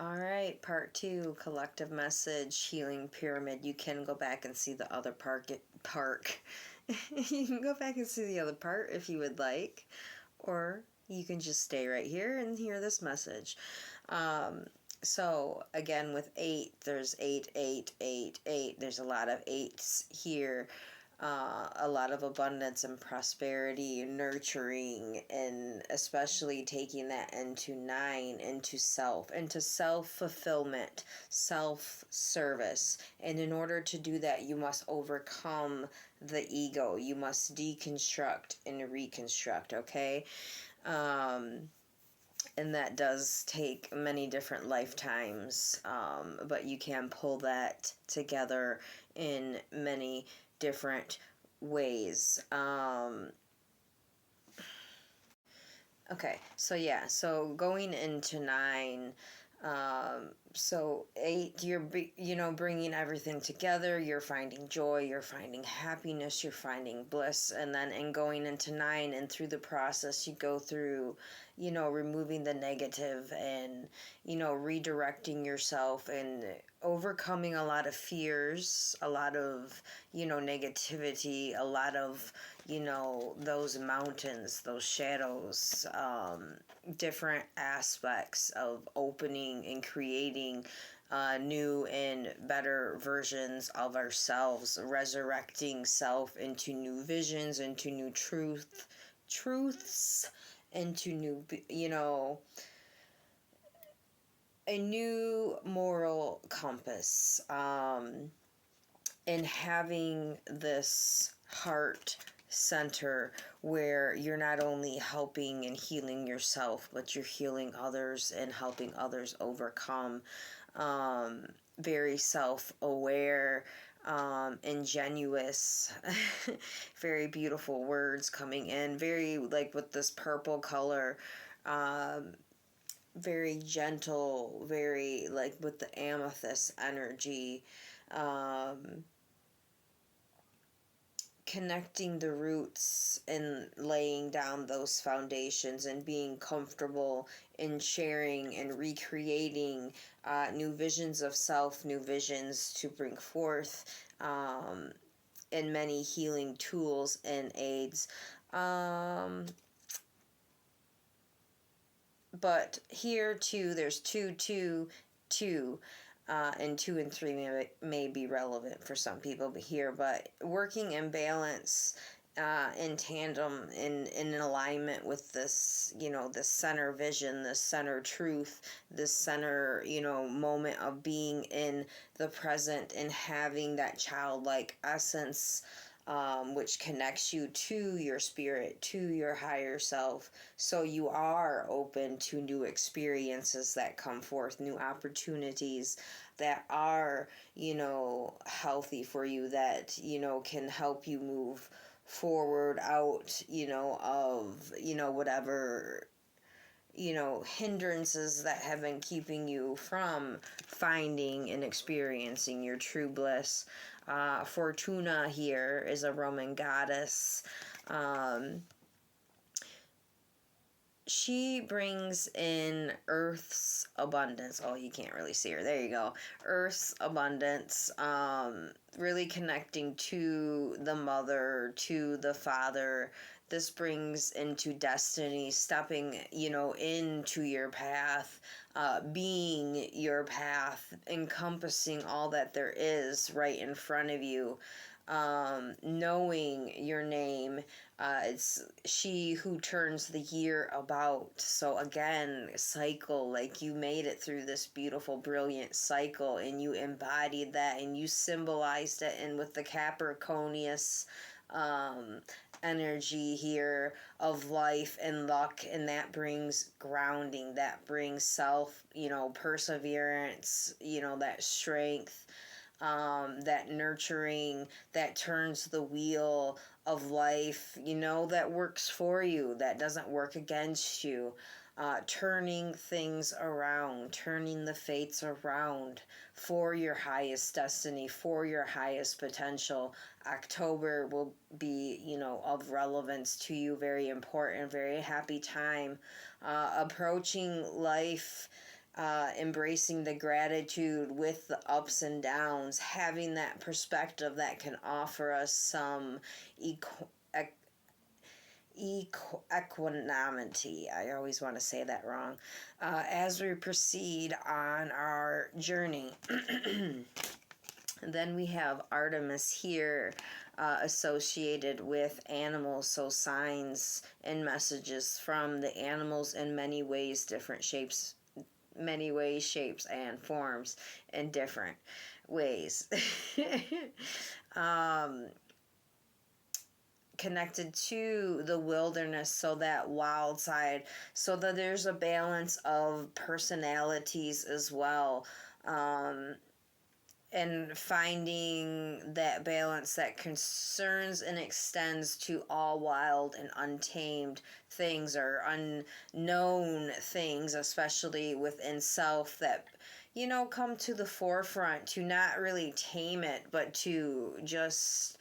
All right, part 2, collective message, healing pyramid. You can go back and see the other part. You can go back and see the other part if you would like, or you can just stay right here and hear this message. So again, with 8, there's 8, 8, 8, 8. There's a lot of 8s here. A lot of abundance and prosperity, nurturing, and especially taking that into 9, into self-fulfillment, self-service. And in order to do that, you must overcome the ego. You must deconstruct and reconstruct, okay? And that does take many different lifetimes, but you can pull that together in many different ways. Okay, so going into 9, so 8, you're bringing everything together, you're finding joy, you're finding happiness, you're finding bliss, and then in going into 9 and through the process you go through, removing the negative and, redirecting yourself and overcoming a lot of fears, a lot of, negativity, a lot of, those mountains, those shadows, different aspects of opening and creating new and better versions of ourselves, resurrecting self into new visions, into new truths, into new, a new moral compass, and having this heart center where you're not only helping and healing yourself, but you're healing others and helping others overcome. Very self-aware, ingenuous, very beautiful words coming in, very like with this purple color, very gentle, very like with the amethyst energy, connecting the roots and laying down those foundations and being comfortable in sharing and recreating new visions of self, new visions to bring forth, and many healing tools and aids. But here too, there's 2, 2, 2. And 2 and 3 may be relevant for some people but working in balance, in tandem, in alignment with this, this center vision, this center truth, this center, moment of being in the present and having that childlike essence, which connects you to your spirit, to your higher self, so you are open to new experiences that come forth, new opportunities that are, healthy for you, that, can help you move forward out, of, whatever, hindrances that have been keeping you from finding and experiencing your true bliss. Fortuna here is a Roman goddess. She brings in Earth's abundance. Oh, you can't really see her. There you go. Earth's abundance. Really connecting to the mother, to the father. This brings into destiny, stepping, into your path, being your path, encompassing all that there is right in front of you. Knowing your name, it's she who turns the year about. So again, cycle, like you made it through this beautiful, brilliant cycle and you embodied that and you symbolized it. And with the Capricornius energy here of life and luck, and that brings grounding, that brings self, perseverance, that strength, that nurturing, that turns the wheel of life, that works for you, that doesn't work against you. Turning things around, turning the fates around for your highest destiny, for your highest potential. October will be, of relevance to you, very important, very happy time. Approaching life embracing the gratitude with the ups and downs, having that perspective that can offer us some equanimity. I always want to say that wrong. As we proceed on our journey. Then we have Artemis here, associated with animals, so signs and messages from the animals in many ways, different shapes, many ways, shapes, and forms in different ways. Connected to the wilderness, so that wild side, so that there's a balance of personalities as well. And finding that balance that concerns and extends to all wild and untamed things, or unknown things, especially within self, that come to the forefront, to not really tame it, but to just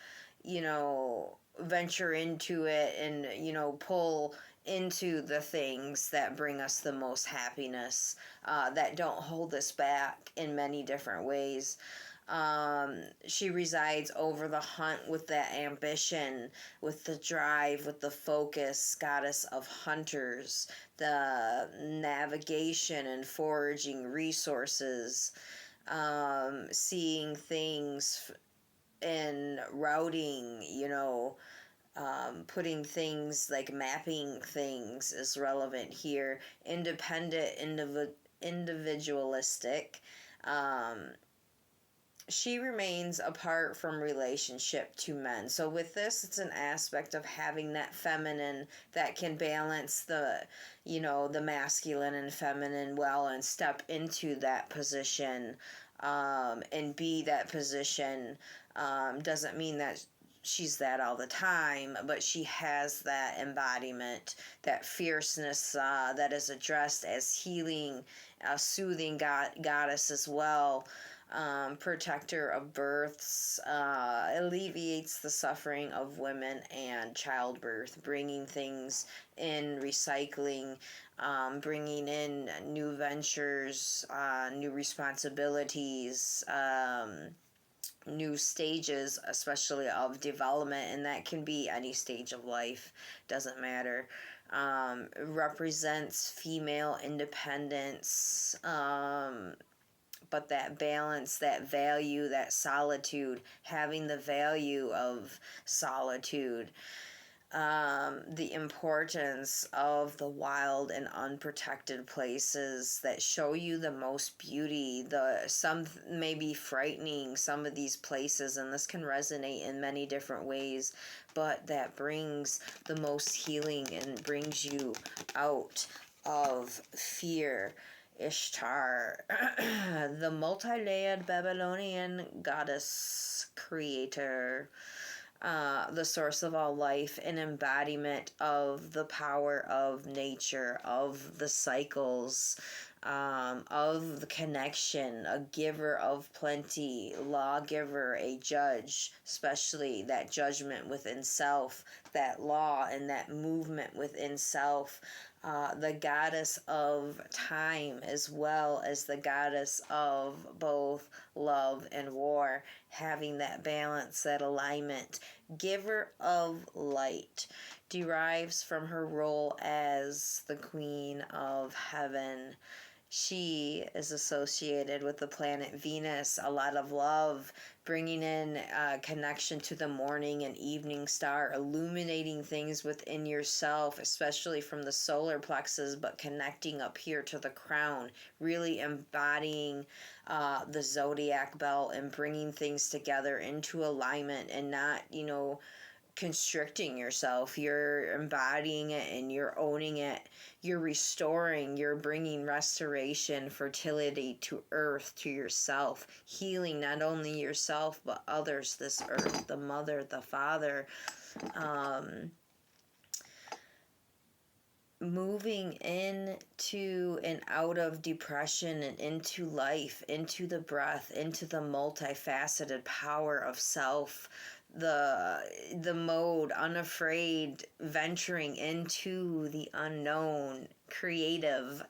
venture into it, and pull into the things that bring us the most happiness, that don't hold us back in many different ways. She resides over the hunt with that ambition, with the drive, with the focus, goddess of hunters, the navigation and foraging resources, seeing things and routing, putting things like mapping things is relevant here. Independent, individualistic. She remains apart from relationship to men. So with this, it's an aspect of having that feminine that can balance the masculine and feminine well, and step into that position, and be that position. Doesn't mean that she's that all the time, but she has that embodiment, that fierceness, that is addressed as healing, soothing goddess as well. Protector of births, alleviates the suffering of women and childbirth, bringing things in, recycling, bringing in new ventures, new responsibilities, new stages, especially of development, and that can be any stage of life, doesn't matter. Represents female independence, but that balance, that value, that solitude, having the value of solitude, the importance of the wild and unprotected places that show you the most beauty. Some may be frightening, some of these places, and this can resonate in many different ways, but that brings the most healing and brings you out of fear. Ishtar, the multi-layered Babylonian goddess creator, the source of all life, an embodiment of the power of nature, of the cycles, of the connection, a giver of plenty, lawgiver, a judge, especially that judgment within self, that law and that movement within self. The goddess of time, as well as the goddess of both love and war, having that balance, that alignment. Giver of light, derives from her role as the Queen of Heaven. She is associated with the planet Venus, a lot of love, bringing in connection to the morning and evening star, illuminating things within yourself, especially from the solar plexus, but connecting up here to the crown, really embodying the zodiac belt and bringing things together into alignment, and not, constricting yourself. You're embodying it and you're owning it. You're restoring, you're bringing restoration, fertility to earth, to yourself, healing not only yourself but others, this earth, the mother, the father. Moving into and out of depression and into life, into the breath, into the multifaceted power of self, the mode, unafraid, venturing into the unknown, creative,